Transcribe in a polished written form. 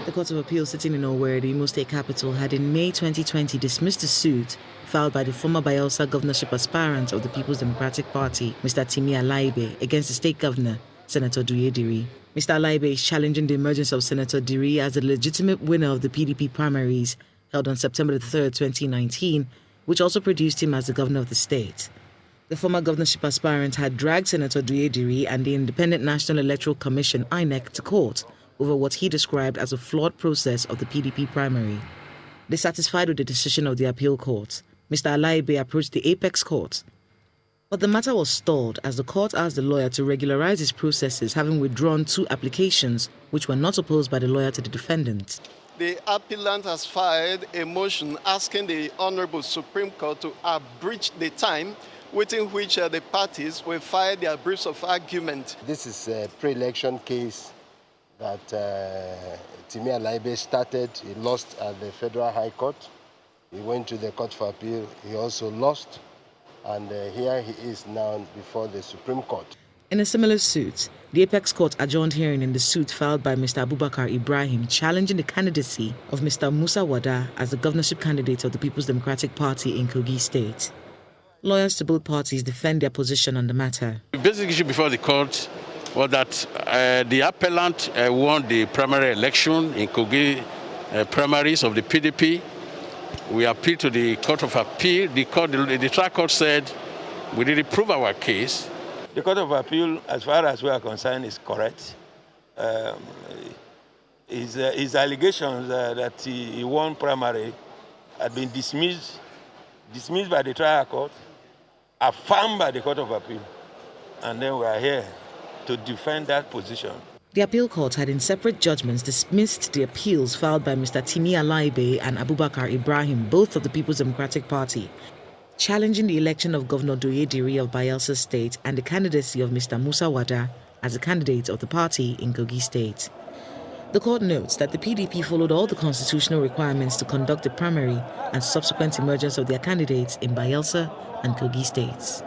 The Court of Appeal sitting in Owerri, the Imo State capital, had in May 2020 dismissed a suit filed by the former Bayelsa governorship aspirant of the People's Democratic Party, Mr. Timi Alaibe, against the state governor, Senator Duye Diri. Mr. Alaibe is challenging the emergence of Senator Diri as the legitimate winner of the PDP primaries held on September 3, 2019, which also produced him as the governor of the state. The former governorship aspirant had dragged Senator Duye Diri and the Independent National Electoral Commission, INEC, to court over what he described as a flawed process of the PDP primary. Dissatisfied with the decision of the appeal court, Mr. Alaibe approached the Apex Court. But the matter was stalled as the court asked the lawyer to regularize his processes, having withdrawn 2 applications which were not opposed by the lawyer to the defendant. The appellant has filed a motion asking the Honorable Supreme Court to abridge the time within which the parties will file their briefs of argument. This is a pre-election case that Timi Alaibe started. He lost at the Federal High Court. He went to the Court of Appeal. He also lost. And here he is now before the Supreme Court. In a similar suit, the Apex Court adjourned hearing in the suit filed by Mr. Abubakar Ibrahim challenging the candidacy of Mr. Musa Wada as the governorship candidate of the People's Democratic Party in Kogi State. Lawyers to both parties defend their position on the matter. The basic issue before the court was that the appellant won the primary election in Kogi primaries of the PDP. We appealed to the Court of Appeal. The trial court said we didn't prove our case. The Court of Appeal, as far as we are concerned, is correct. His allegations that he won primary had been dismissed by the trial court, affirmed by the Court of Appeal, and then we are here to defend that position. The appeal court had in separate judgments dismissed the appeals filed by Mr. Timi Alaibe and Abubakar Ibrahim, both of the People's Democratic Party, challenging the election of Governor Duye Diri of Bayelsa State and the candidacy of Mr. Musa Wada as a candidate of the party in Kogi State. The court notes that the PDP followed all the constitutional requirements to conduct the primary and subsequent emergence of their candidates in Bayelsa and Kogi states.